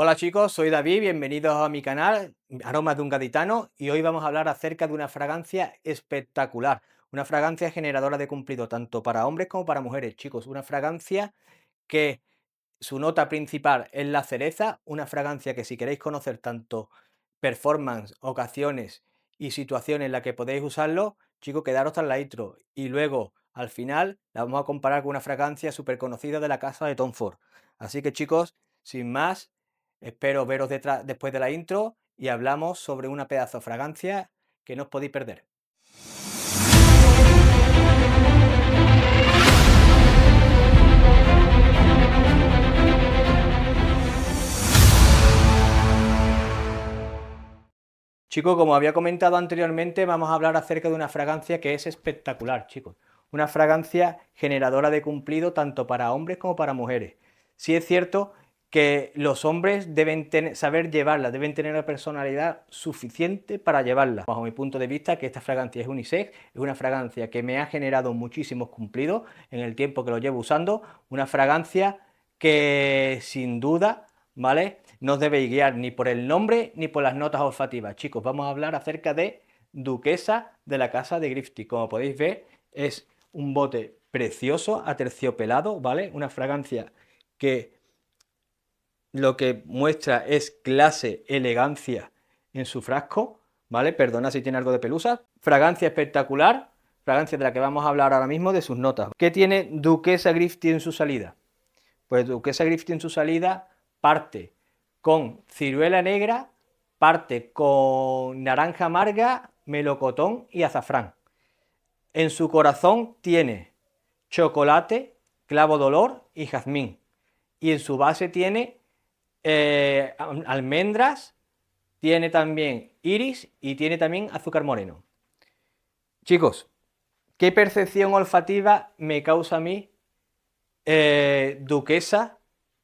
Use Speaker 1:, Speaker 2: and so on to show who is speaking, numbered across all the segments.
Speaker 1: Hola chicos, soy David, bienvenidos a mi canal Aromas de un Gaditano y hoy vamos a hablar acerca de una fragancia espectacular, una fragancia generadora de cumplido tanto para hombres como para mujeres, chicos, una fragancia que su nota principal es la cereza, una fragancia que si queréis conocer tanto performance, ocasiones y situaciones en las que podéis usarlo, chicos, quedaros hasta la intro y luego al final la vamos a comparar con una fragancia súper conocida de la casa de Tom Ford. Así que chicos, sin más, espero veros después de la intro y hablamos sobre una pedazo de fragancia que no os podéis perder. Chicos, como había comentado anteriormente, vamos a hablar acerca de una fragancia que es espectacular, chicos. Una fragancia generadora de cumplido tanto para hombres como para mujeres. Sí es cierto que los hombres deben saber llevarla, deben tener la personalidad suficiente para llevarla. Bajo mi punto de vista, que esta fragancia es unisex, es una fragancia que me ha generado muchísimos cumplidos en el tiempo que lo llevo usando, una fragancia que sin duda, ¿vale?, no os debéis guiar ni por el nombre ni por las notas olfativas. Chicos, vamos a hablar acerca de Duquesa de la Casa de Grifty. Como podéis ver, es un bote precioso, aterciopelado, ¿vale? Una fragancia que lo que muestra es clase, elegancia en su frasco, ¿vale? Perdona si tiene algo de pelusa. Fragancia espectacular, fragancia de la que vamos a hablar ahora mismo, de sus notas. ¿Qué tiene Duquesa Grifty en su salida? Pues Duquesa Grifty en su salida parte con ciruela negra, parte con naranja amarga, melocotón y azafrán. En su corazón tiene chocolate, clavo de olor y jazmín. Y en su base tiene almendras, tiene también iris y tiene también azúcar moreno. Chicos, ¿qué percepción olfativa me causa a mí Duquesa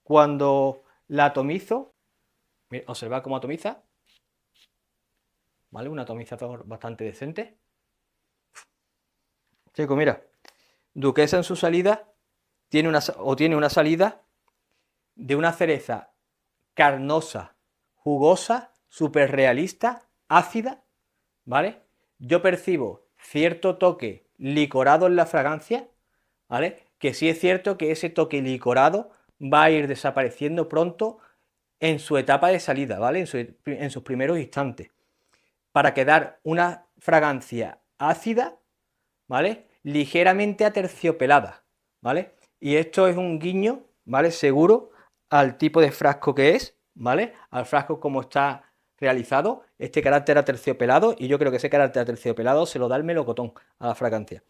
Speaker 1: cuando la atomizo? Observad cómo atomiza, ¿vale? Un atomizador bastante decente. Chicos, mira, Duquesa en su salida tiene una salida de una cereza carnosa, jugosa, súper realista, ácida, ¿vale? Yo percibo cierto toque licorado en la fragancia, ¿vale? Que sí es cierto que ese toque licorado va a ir desapareciendo pronto en su etapa de salida, ¿vale? En sus primeros instantes, para quedar una fragancia ácida, ¿vale? Ligeramente aterciopelada, ¿vale? Y esto es un guiño, ¿vale? Seguro al tipo de frasco que es, ¿vale? Al frasco como está realizado, este carácter aterciopelado, y yo creo que ese carácter aterciopelado se lo da el melocotón a la fragancia.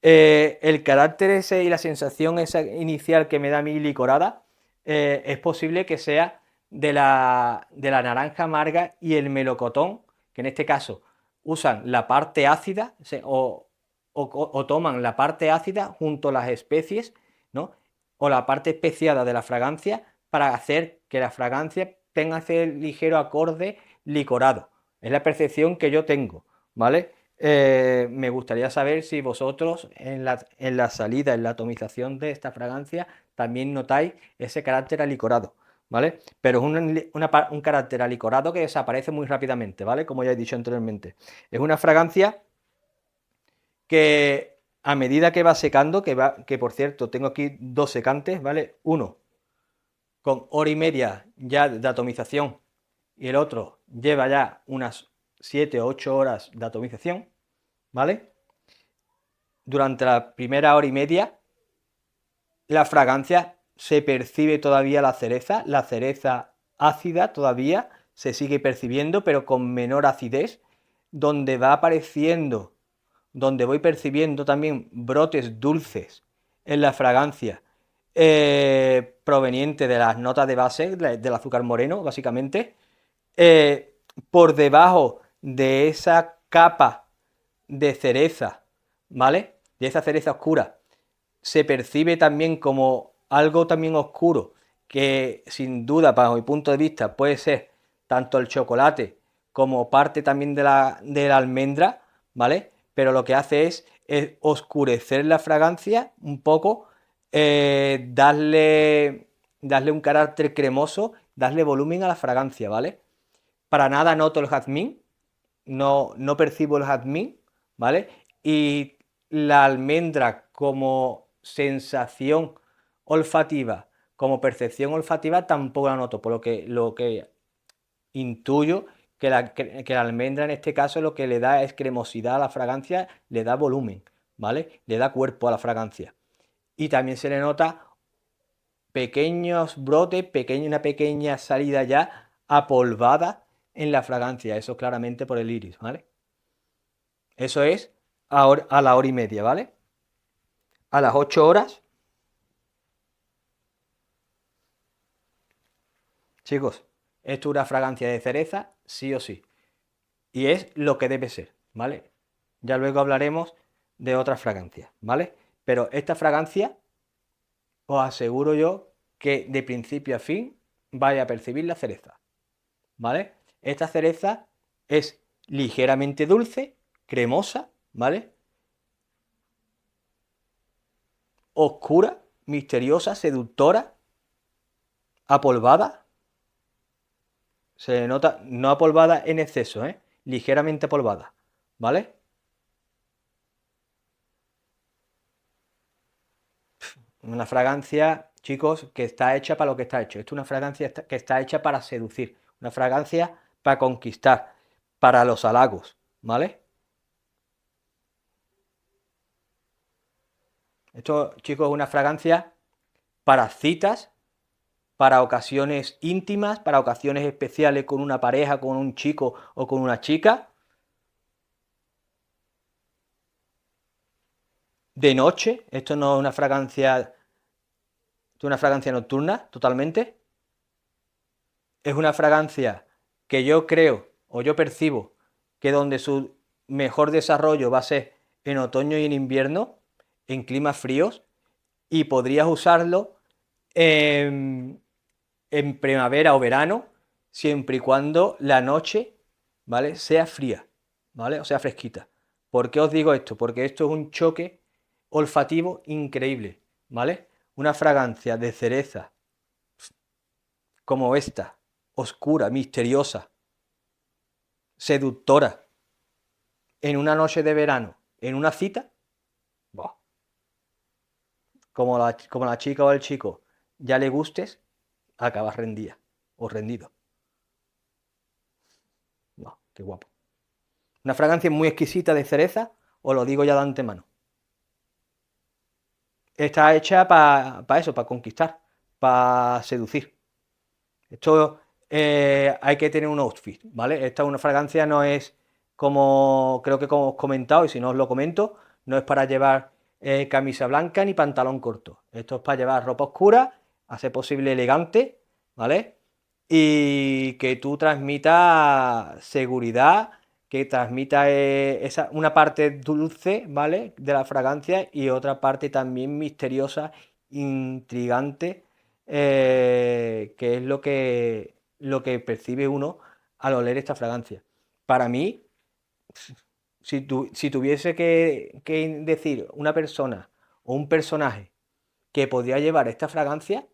Speaker 1: El carácter ese y la sensación esa inicial que me da a mí licorada, es posible que sea de la naranja amarga y el melocotón, que en este caso usan la parte ácida o toman la parte ácida junto a las especies, ¿no? O la parte especiada de la fragancia para hacer que la fragancia tenga ese ligero acorde licorado. Es la percepción que yo tengo, ¿vale? Me gustaría saber si vosotros en la salida, en la atomización de esta fragancia, también notáis ese carácter alicorado, ¿vale? Pero es un carácter alicorado que desaparece muy rápidamente, ¿vale? Como ya he dicho anteriormente. Es una fragancia que a medida que va secando, que por cierto tengo aquí dos secantes, ¿vale? Uno con hora y media ya de atomización y el otro lleva ya unas 7 o 8 horas de atomización, ¿vale? Durante la primera hora y media la fragancia se percibe todavía la cereza ácida todavía se sigue percibiendo, pero con menor acidez, donde va apareciendo, donde voy percibiendo también brotes dulces en la fragancia, proveniente de las notas de base, del azúcar moreno, básicamente, por debajo de esa capa de cereza, ¿vale? De esa cereza oscura, se percibe también como algo también oscuro, que sin duda, bajo mi punto de vista, puede ser tanto el chocolate como parte también de la almendra, ¿vale? Pero lo que hace es oscurecer la fragancia un poco, darle un carácter cremoso darle volumen a la fragancia, ¿vale? Para nada noto el jazmín, no percibo el jazmín, ¿vale? Y la almendra como sensación olfativa, como percepción olfativa, tampoco la noto, por lo que intuyo que la almendra en este caso lo que le da es cremosidad a la fragancia, le da volumen, ¿vale? Le da cuerpo a la fragancia. Y también se le nota pequeños brotes, una pequeña salida ya apolvada en la fragancia, eso claramente por el iris, ¿vale? Eso es a la hora y media, ¿vale? A las 8 horas, chicos, esto es una fragancia de cereza, sí o sí. Y es lo que debe ser, ¿vale? Ya luego hablaremos de otras fragancias, ¿vale? Pero esta fragancia, os aseguro yo que de principio a fin vais a percibir la cereza, ¿vale? Esta cereza es ligeramente dulce, cremosa, ¿vale? Oscura, misteriosa, seductora, apolvada. Se nota, no apolvada en exceso, ¿eh? Ligeramente apolvada, ¿vale? Una fragancia, chicos, que está hecha para lo que está hecho. Esto es una fragancia que está hecha para seducir, una fragancia para conquistar, para los halagos, ¿vale? Esto, chicos, es una fragancia para citas, para ocasiones íntimas, para ocasiones especiales con una pareja, con un chico o con una chica. De noche, esto no es una fragancia, esto es una fragancia nocturna, totalmente. Es una fragancia que yo creo o yo percibo que donde su mejor desarrollo va a ser en otoño y en invierno, en climas fríos, y podrías usarlo en primavera o verano, siempre y cuando la noche, ¿vale? Sea fría, ¿vale? O sea, fresquita. ¿Por qué os digo esto? Porque esto es un choque olfativo increíble, ¿vale? Una fragancia de cereza como esta, oscura, misteriosa, seductora, en una noche de verano, en una cita, ¡buah! Como la chica o el chico ya le gustes, acabas rendida o rendido. ¡Buah! Qué guapo. Una fragancia muy exquisita de cereza, os lo digo ya de antemano. Está hecha para eso, para conquistar, para seducir. Esto hay que tener un outfit, ¿vale? Esta una fragancia no es como, creo que como os he comentado, y si no os lo comento, no es para llevar camisa blanca ni pantalón corto. Esto es para llevar ropa oscura, a ser posible elegante, ¿vale? Y que tú transmitas seguridad, que transmita una parte dulce, ¿vale? De la fragancia y otra parte también misteriosa, intrigante, que es lo que percibe uno al oler esta fragancia. Para mí, si tuviese que decir una persona o un personaje que podría llevar esta fragancia,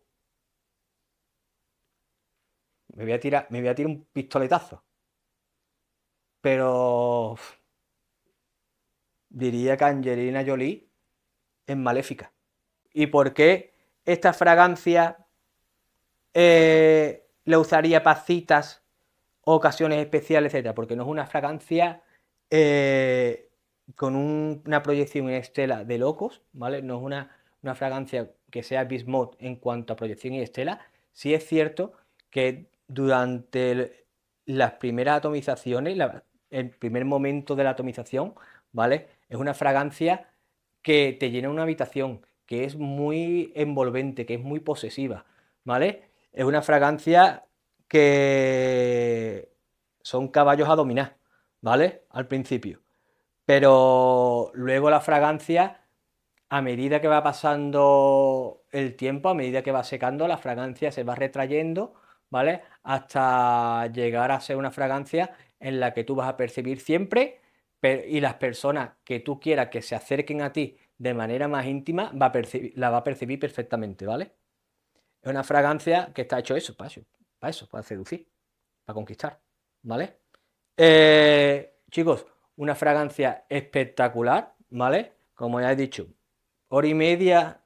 Speaker 1: me voy a tirar un pistoletazo. Pero diría que Angelina Jolie es Maléfica. ¿Y por qué esta fragancia la usaría para citas, ocasiones especiales, etcétera? Porque no es una fragancia con una proyección en estela de locos, ¿vale? No es una fragancia que sea bismuth en cuanto a proyección y estela. Sí es cierto que durante las primeras atomizaciones, el primer momento de la atomización, ¿vale? Es una fragancia que te llena una habitación, que es muy envolvente, que es muy posesiva, ¿vale? Es una fragancia que son caballos a dominar, ¿vale? Al principio. Pero luego la fragancia, a medida que va pasando el tiempo, a medida que va secando, la fragancia se va retrayendo, ¿vale? Hasta llegar a ser una fragancia en la que tú vas a percibir siempre, y las personas que tú quieras que se acerquen a ti de manera más íntima, la va a percibir perfectamente, ¿vale? Es una fragancia que está hecho eso, para eso, para eso, para seducir, para conquistar, ¿vale? Chicos, una fragancia espectacular, ¿vale? Como ya he dicho, hora y media,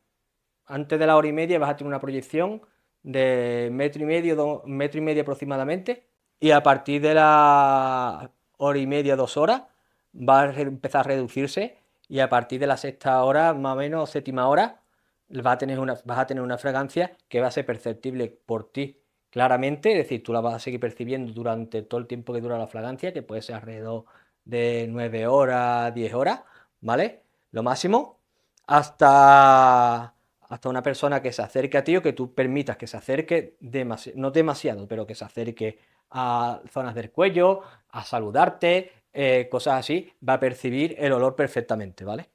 Speaker 1: antes de la hora y media vas a tener una proyección de metro y medio aproximadamente, y a partir de la hora y media, 2 horas, va a empezar a reducirse, y a partir de la sexta hora, más o menos, séptima hora, vas a tener una fragancia que va a ser perceptible por ti claramente, es decir, tú la vas a seguir percibiendo durante todo el tiempo que dura la fragancia, que puede ser alrededor de 9 horas, 10 horas, ¿vale? Lo máximo, hasta una persona que se acerque a ti o que tú permitas que se acerque, no demasiado, pero que se acerque a zonas del cuello, a saludarte, cosas así, va a percibir el olor perfectamente, ¿vale?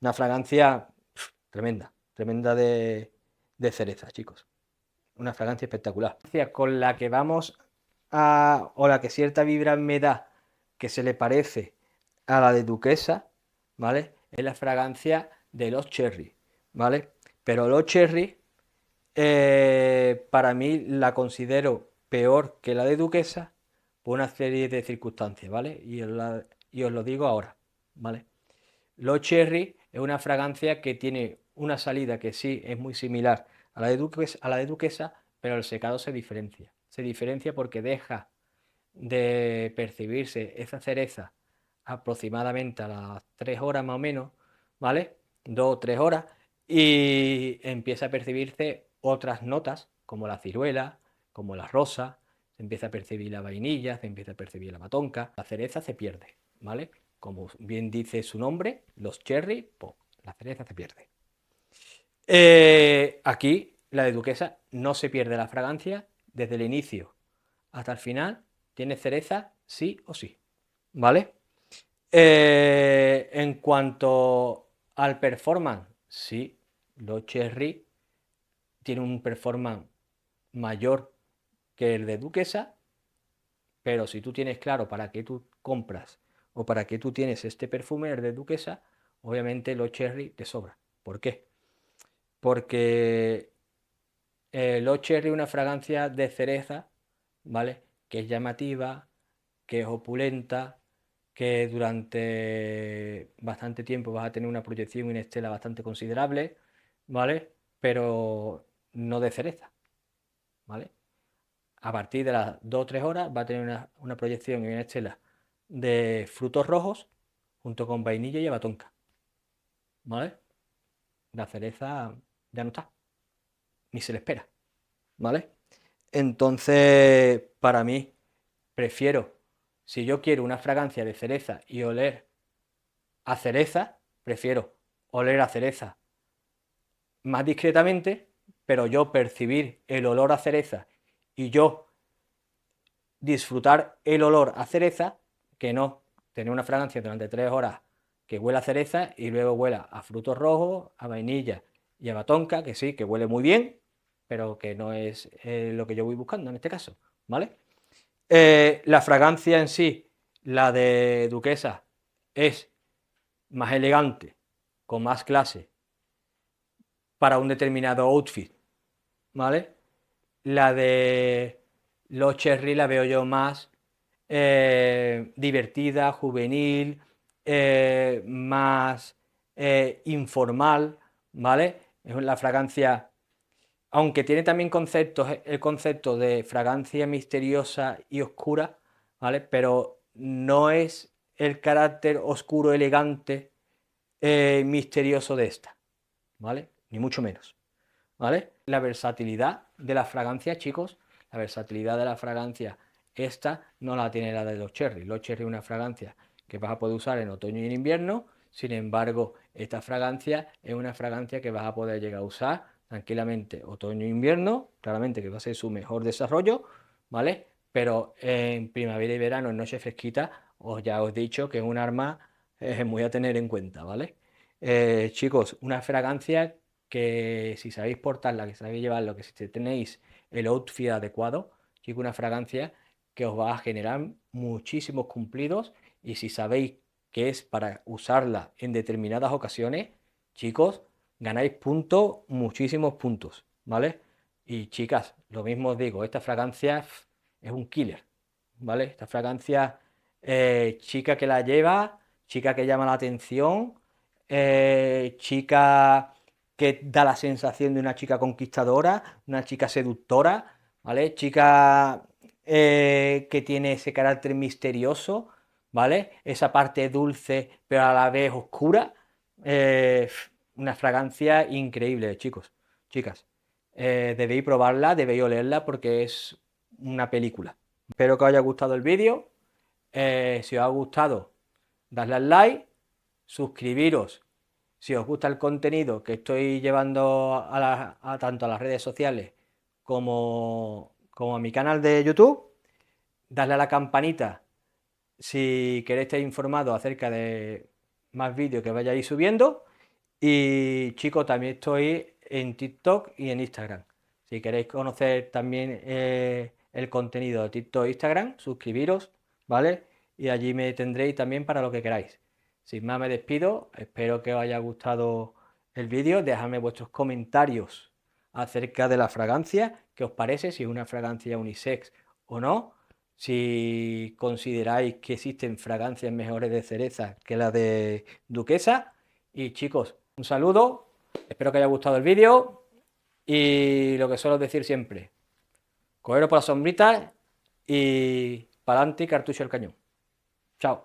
Speaker 1: Una fragancia tremenda, tremenda de cereza, chicos. Una fragancia espectacular. Con la que vamos o la que cierta vibra me da, que se le parece a la de Duquesa, ¿vale? Es la fragancia de los Cherry, ¿vale? Pero los Cherry, para mí la considero peor que la de Duquesa por una serie de circunstancias, ¿vale? Y os lo digo ahora, ¿vale? Los Cherry es una fragancia que tiene una salida que sí es muy similar a la de Duquesa, pero el secado se diferencia. Se diferencia porque deja de percibirse esa cereza aproximadamente a las 3 horas más o menos, ¿vale? 2 o 3 horas, y empieza a percibirse otras notas, como la ciruela, como la rosa, se empieza a percibir la vainilla, se empieza a percibir la matonca, la cereza se pierde, ¿vale? Como bien dice su nombre, los cherry, pues, la cereza se pierde. Aquí, la de Duquesa, no se pierde la fragancia desde el inicio hasta el final, tiene cereza sí o sí, ¿vale? En cuanto al performance, sí, los Cherry tiene un performance mayor que el de Duquesa, pero si tú tienes claro para qué tú compras o para qué tú tienes este perfume, el de Duquesa, obviamente los Cherry te sobra. ¿Por qué? Porque los Cherry es una fragancia de cereza, ¿vale? Que es llamativa, que es opulenta, que durante bastante tiempo vas a tener una proyección en estela bastante considerable, ¿vale? Pero no de cereza, ¿vale? A partir de las 2 o 3 horas va a tener una proyección en estela de frutos rojos junto con vainilla y abatonca, ¿vale? La cereza ya no está, ni se le espera, ¿vale? Entonces, para mí, prefiero, si yo quiero una fragancia de cereza y oler a cereza, prefiero oler a cereza más discretamente, pero yo percibir el olor a cereza y yo disfrutar el olor a cereza, que no tener una fragancia durante 3 horas que huela a cereza y luego huela a frutos rojos, a vainilla y a batonca, que sí, que huele muy bien, pero que no es lo que yo voy buscando en este caso, ¿vale? La fragancia en sí, la de Duquesa, es más elegante, con más clase, para un determinado outfit, ¿vale? La de los Cherry la veo yo más divertida, juvenil, más informal, ¿vale? Es la fragancia, aunque tiene también el concepto de fragancia misteriosa y oscura, ¿vale? Pero no es el carácter oscuro, elegante, misterioso de esta, ¿vale? Ni mucho menos, ¿vale? La versatilidad de la fragancia, chicos, la versatilidad de la fragancia, esta no la tiene la de los Cherry. Los Cherry es una fragancia que vas a poder usar en otoño y en invierno, sin embargo, esta fragancia es una fragancia que vas a poder llegar a usar tranquilamente otoño e invierno, claramente que va a ser su mejor desarrollo, ¿vale? Pero en primavera y verano, en noche fresquita, ya os he dicho que es un arma muy a tener en cuenta, ¿vale? Chicos, una fragancia que si sabéis portarla, que sabéis llevarlo, que si tenéis el outfit adecuado, chicos, una fragancia que os va a generar muchísimos cumplidos, y si sabéis que es para usarla en determinadas ocasiones, chicos, ganáis puntos, muchísimos puntos, ¿vale? Y chicas, lo mismo os digo, esta fragancia es un killer, ¿vale? Esta fragancia, chica que la lleva, chica que llama la atención, chica que da la sensación de una chica conquistadora, una chica seductora, ¿vale? Chica que tiene ese carácter misterioso, ¿vale? Esa parte dulce, pero a la vez oscura. Una fragancia increíble, chicos, chicas. Debéis probarla, debéis olerla porque es una película. Espero que os haya gustado el vídeo. Si os ha gustado, dadle al like, suscribiros si os gusta el contenido que estoy llevando tanto a las redes sociales como a mi canal de YouTube. Dadle a la campanita si queréis estar informados acerca de más vídeos que vayáis subiendo. Y chicos, también estoy en TikTok y en Instagram. Si queréis conocer también el contenido de TikTok e Instagram, suscribiros, ¿vale? Y allí me tendréis también para lo que queráis. Sin más me despido, espero que os haya gustado el vídeo, dejadme vuestros comentarios acerca de la fragancia, qué os parece, si es una fragancia unisex o no, si consideráis que existen fragancias mejores de cereza que la de duquesa. Y chicos, un saludo, espero que haya gustado el vídeo y lo que suelo decir siempre, cogeros por las sombritas y para adelante cartucho el cañón. Chao.